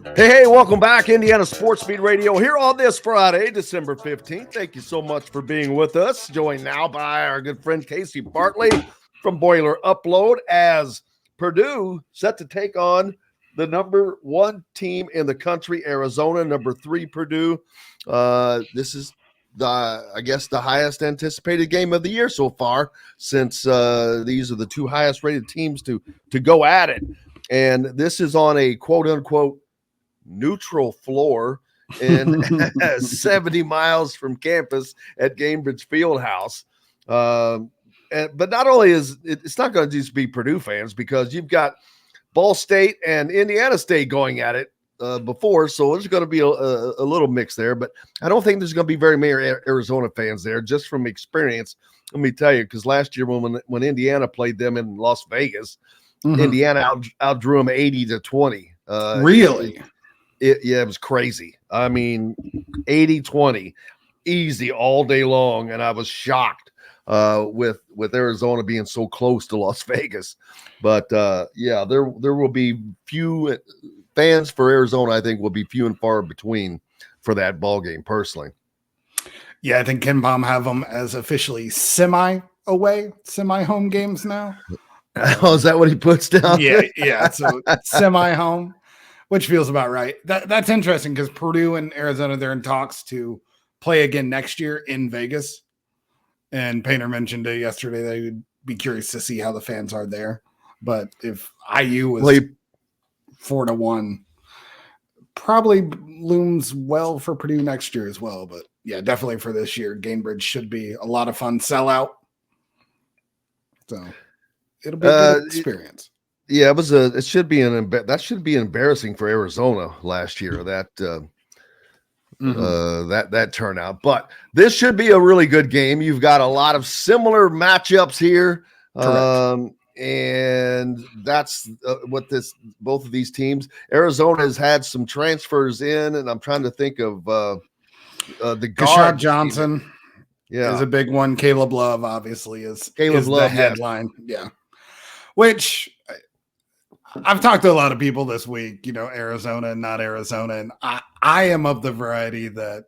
Hey, welcome back, Indiana Sports Beat Radio, here on this Friday, December 15th. Thank you so much for being with us. Joined now by our good friend Casey Bartley from Boiler Upload as Purdue set to take on the number one team in the country, Arizona, number 3 Purdue. This is the highest anticipated game of the year so far, since these are the 2 highest rated teams to go at it. And this is on a quote unquote neutral floor and 70 miles from campus at Gainbridge Fieldhouse. But not only is it's not going to just be Purdue fans, because you've got Ball State and Indiana State going at it before, so there's going to be a little mix there. But I don't think there's going to be very many Arizona fans there, just from experience. Let me tell you, because last year when Indiana played them in Las Vegas, Indiana outdrew them 80-20. Really? It was crazy. I mean, 80-20, easy all day long, and I was shocked with Arizona being so close to Las Vegas. But there will be few fans for Arizona. I think will be few and far between for that ball game. Personally, yeah, I think Ken Baum have them as officially semi-away, semi-home games now. Oh, is that what he puts down? Yeah. So semi-home, which feels about right. That's interesting because Purdue and Arizona, they're in talks to play again next year in Vegas. And Painter mentioned it yesterday. They would be curious to see how the fans are there. But if IU was 4-1, probably looms well for Purdue next year as well. But yeah, definitely for this year, Gainbridge should be a lot of fun. Sellout. So it'll be a good experience. Yeah, it should be that should be embarrassing for Arizona last year, that turnout. But this should be a really good game. You've got a lot of similar matchups here. And that's what both of these teams. Arizona has had some transfers in, and I'm trying to think of the guard. Kashad Johnson is a big one. Caleb Love obviously is the headline. Yeah. Which I've talked to a lot of people this week, Arizona and not Arizona. And I am of the variety that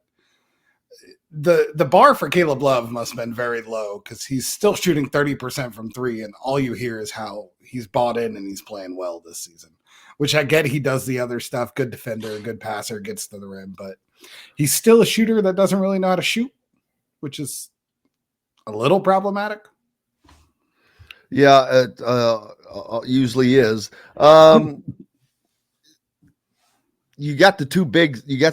the bar for Caleb Love must have been very low, because he's still shooting 30% from 3. And all you hear is how he's bought in and he's playing well this season, which I get. He does the other stuff. Good defender, good passer, gets to the rim, but he's still a shooter that doesn't really know how to shoot, which is a little problematic. Yeah, it usually is. You got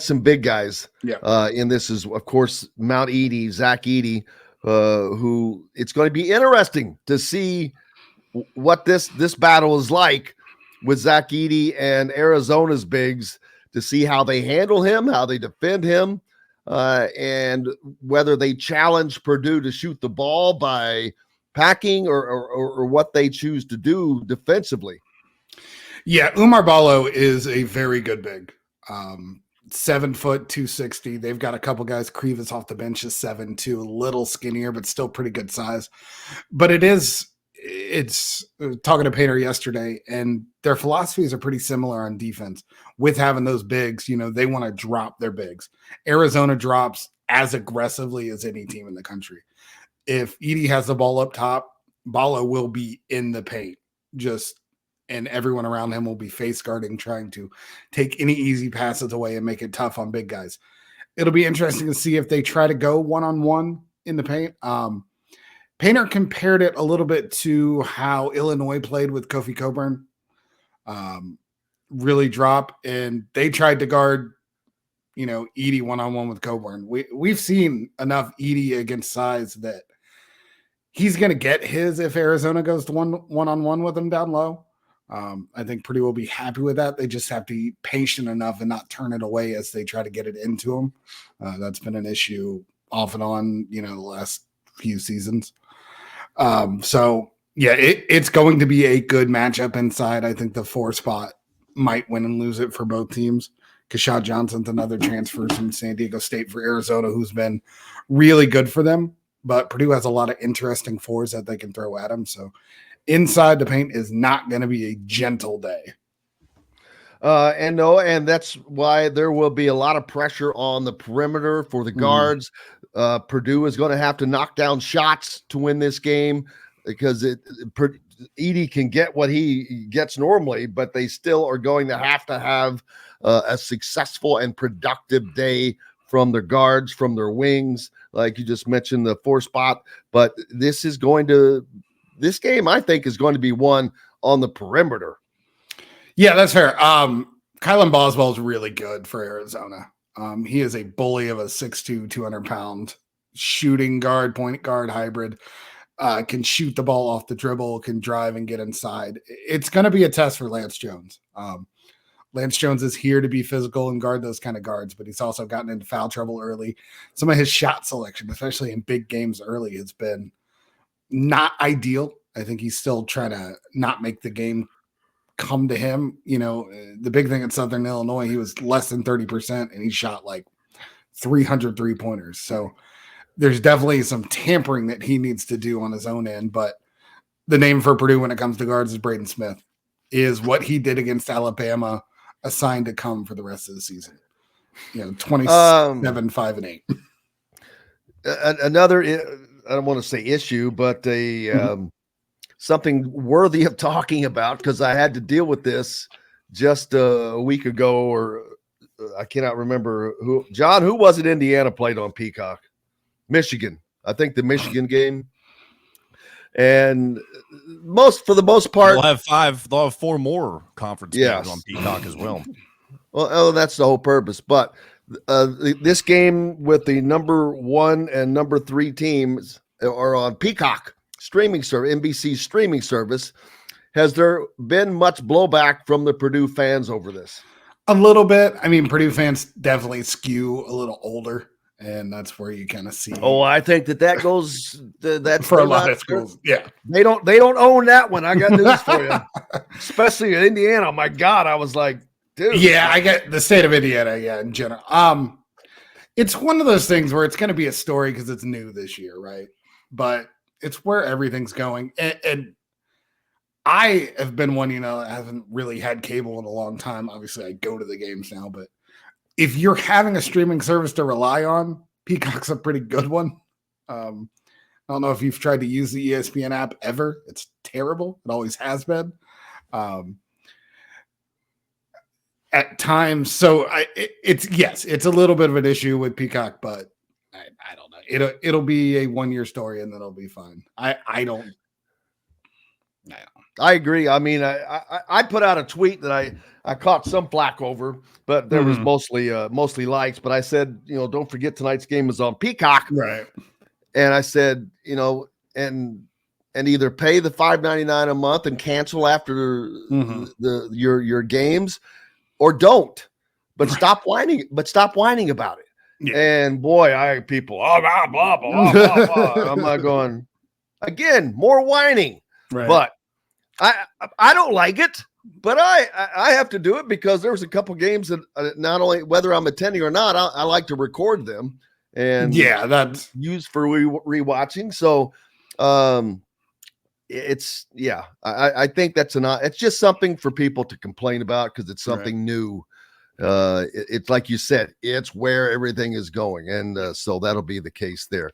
some big guys. Yeah. In this is, of course, Zach Edey, who it's going to be interesting to see what this battle is like with Zach Edey and Arizona's bigs, to see how they handle him, how they defend him, and whether they challenge Purdue to shoot the ball by packing or what they choose to do defensively. Yeah, Umar Ballo is a very good big. 7 foot, 260. They've got a couple guys. Krivas off the bench is 7'2", a little skinnier, but still pretty good size. But it's talking to Painter yesterday, and their philosophies are pretty similar on defense with having those bigs. They want to drop their bigs. Arizona drops as aggressively as any team in the country. If Edey has the ball up top, Ballo will be in the paint, and everyone around him will be face guarding, trying to take any easy passes away and make it tough on big guys. It'll be interesting to see if they try to go one-on-one in the paint. Painter compared it a little bit to how Illinois played with Kofi Cockburn. Really drop, and they tried to guard Edey one-on-one with Cockburn. We've seen enough Edey against size that he's going to get his if Arizona goes to one-on-one with him down low. I think Purdue will be happy with that. They just have to be patient enough and not turn it away as they try to get it into them. That's been an issue off and on, the last few seasons. It's going to be a good matchup inside. I think the 4 spot might win and lose it for both teams. Kashad Johnson's another transfer from San Diego State for Arizona, who's been really good for them. But Purdue has a lot of interesting 4s that they can throw at them. So inside the paint is not going to be a gentle day. And that's why there will be a lot of pressure on the perimeter for the guards. Purdue is going to have to knock down shots to win this game because Edey can get what he gets normally, but they still are going to have a successful and productive day from their guards, from their wings, like you just mentioned, the 4 spot. But this game, I think, is going to be won on the perimeter. Yeah, that's fair. Kylan Boswell is really good for Arizona. He is a bully of a 6'2", 200-pound shooting guard, point guard hybrid. Can shoot the ball off the dribble, can drive and get inside. It's going to be a test for Lance Jones. Lance Jones is here to be physical and guard those kind of guards, but he's also gotten into foul trouble early. Some of his shot selection, especially in big games early, has been not ideal. I think he's still trying to not make the game come to him. You know, the big thing at Southern Illinois, he was less than 30% and he shot like 300 3-pointers. So there's definitely some tampering that he needs to do on his own end. But the name for Purdue when it comes to guards is Braden Smith. Is what he did against Alabama a sign to come for the rest of the season? 27, 5, and 8. Another, I don't want to say issue, but something worthy of talking about, because I had to deal with this just a week ago, or I cannot remember who. John, who was it Indiana played on Peacock? Michigan. I think the Michigan game. And for the most part, they'll have 4 more conference games on Peacock as well. Well, that's the whole purpose. But this game with the number 1 and number 3 teams are on Peacock streaming service, NBC streaming service. Has there been much blowback from the Purdue fans over this? A little bit. I mean, Purdue fans definitely skew a little older. And that's where you kind of see. Oh, I think that goes. That's for a lot of schools. Yeah, they don't own that one. I got news for you, especially in Indiana. My God, I was like, dude. Yeah, I get the state of Indiana. Yeah, in general. It's one of those things where it's going to be a story because it's new this year, right? But it's where everything's going. And I have been one, I haven't really had cable in a long time. Obviously, I go to the games now, but if you're having a streaming service to rely on, Peacock's a pretty good one. I don't know if you've tried to use the ESPN app ever. It's terrible. It always has been. At times. So it's a little bit of an issue with Peacock, but I don't know. It'll be a 1-year story and then it'll be fine. I don't. I agree. I mean, I put out a tweet that I caught some flack over, but there was mostly likes. But I said, don't forget tonight's game is on Peacock, right? And I said, and either pay the $5.99 a month and cancel after your games, or don't. But stop whining. But stop whining about it. Yeah. And boy, people, blah blah blah blah blah. I'm not going again. More whining, right? But I don't like it, but I have to do it because there was a couple games that not only whether I'm attending or not, I like to record them and that's used for rewatching. So I think it's just something for people to complain about because it's something new. It's like you said, it's where everything is going, and so that'll be the case there.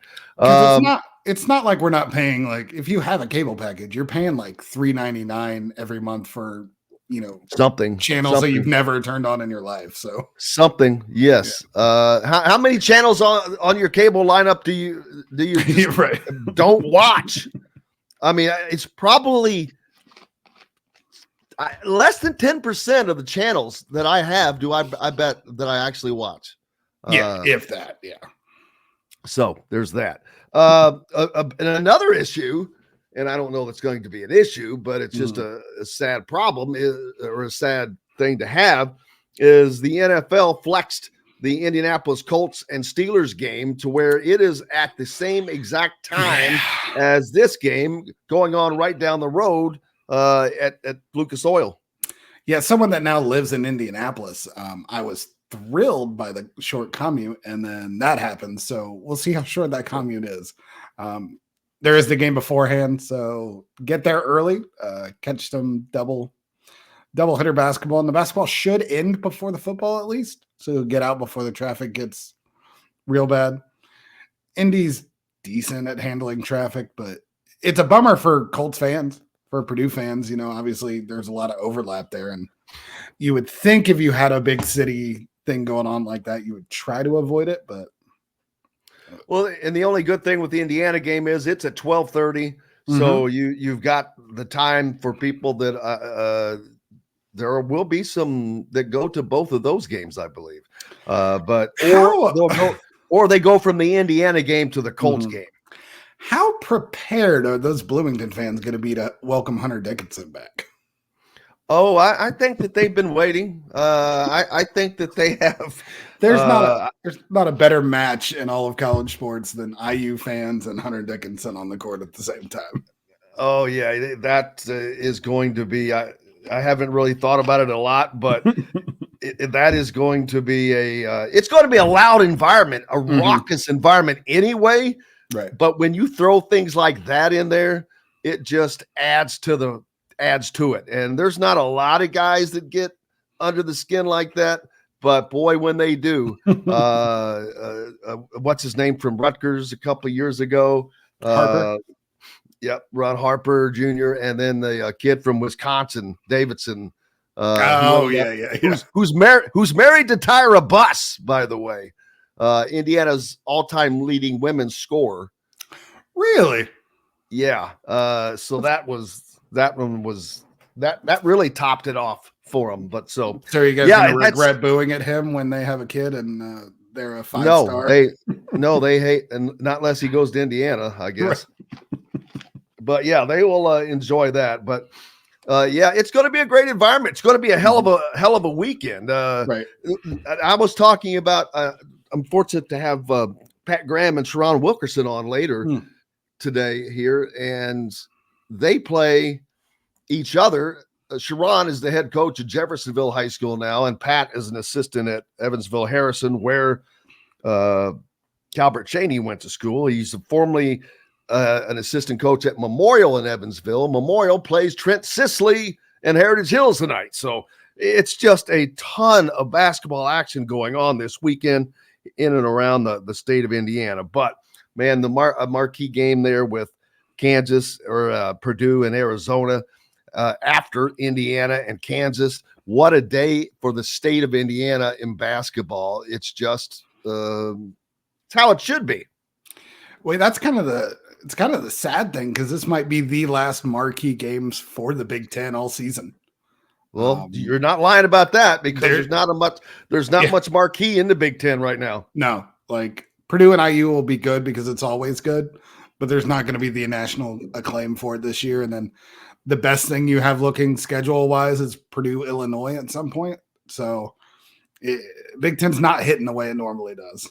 It's not like we're not paying. Like if you have a cable package, you're paying like $3.99 every month for something channels that you've never turned on in your life. So something, yes. Yeah. How many channels on your cable lineup do you right. don't watch? I mean, it's probably less than 10% of the channels that I have. I bet that I actually watch? Yeah, if that. Yeah. So there's that. And another issue, and I don't know if it's going to be an issue, but it's just a sad problem or a sad thing to have, is the NFL flexed the Indianapolis Colts and Steelers game to where it is at the same exact time as this game going on right down the road at Lucas Oil. Yeah, someone that now lives in Indianapolis. I was thrilled by the short commute, and then that happened. So we'll see how short that commute is. There is the game beforehand, so get there early, catch some double doubleheader basketball, and the basketball should end before the football at least, so you'll get out before the traffic gets real bad. Indy's decent at handling traffic, but it's a bummer for Colts fans, for Purdue fans. Obviously there's a lot of overlap there, and you would think if you had a big city thing going on like that, you would try to avoid it, but. Well, and the only good thing with the Indiana game is it's at 12:30, so you've got the time for people that there will be some that go to both of those games, I believe. But or they go from the Indiana game to the Colts game. How prepared are those Bloomington fans going to be to welcome Hunter Dickinson back? Oh, I think that they've been waiting. I think that they have. There's not a better match in all of college sports than IU fans and Hunter Dickinson on the court at the same time. Oh yeah, that is going to be. I haven't really thought about it a lot, but that is going to be it's going to be a loud environment, a raucous environment anyway. Right. But when you throw things like that in there, it just adds to it. And there's not a lot of guys that get under the skin like that, but boy, when they do, what's his name from Rutgers a couple of years ago? Harper. Yep, Ron Harper Jr. And then the kid from Wisconsin, Davidson. Who's married to Tyra Buss, by the way. Indiana's all-time leading women's scorer. Really? Yeah. So that really topped it off for them. But so you guys gonna regret booing at him when they have a kid and they're a 5-star? They hate, and not unless he goes to Indiana, I guess. Right. But yeah, they will enjoy that. But it's going to be a great environment. It's going to be a hell of a weekend. Right. I was talking about. I'm fortunate to have Pat Graham and Sharon Wilkerson on later today here, and they play each other. Sharon is the head coach at Jeffersonville High School now, and Pat is an assistant at Evansville Harrison, where Calbert Cheney went to school. He's formerly an assistant coach at Memorial in Evansville. Memorial plays Trent Sisley and Heritage Hills tonight. So it's just a ton of basketball action going on this weekend in and around the state of Indiana. But, man, the marquee game there with Kansas or Purdue and Arizona after Indiana and Kansas. What a day for the state of Indiana in basketball. It's just it's how it should be. Wait, that's kind of the sad thing, because this might be the last marquee games for the Big Ten all season. Well, you're not lying about that, because there's not much marquee in the Big Ten right now. No, like Purdue and IU will be good because it's always good, but there's not going to be the national acclaim for it this year. And then the best thing you have looking schedule wise is Purdue, Illinois at some point. So Big Ten's not hitting the way it normally does.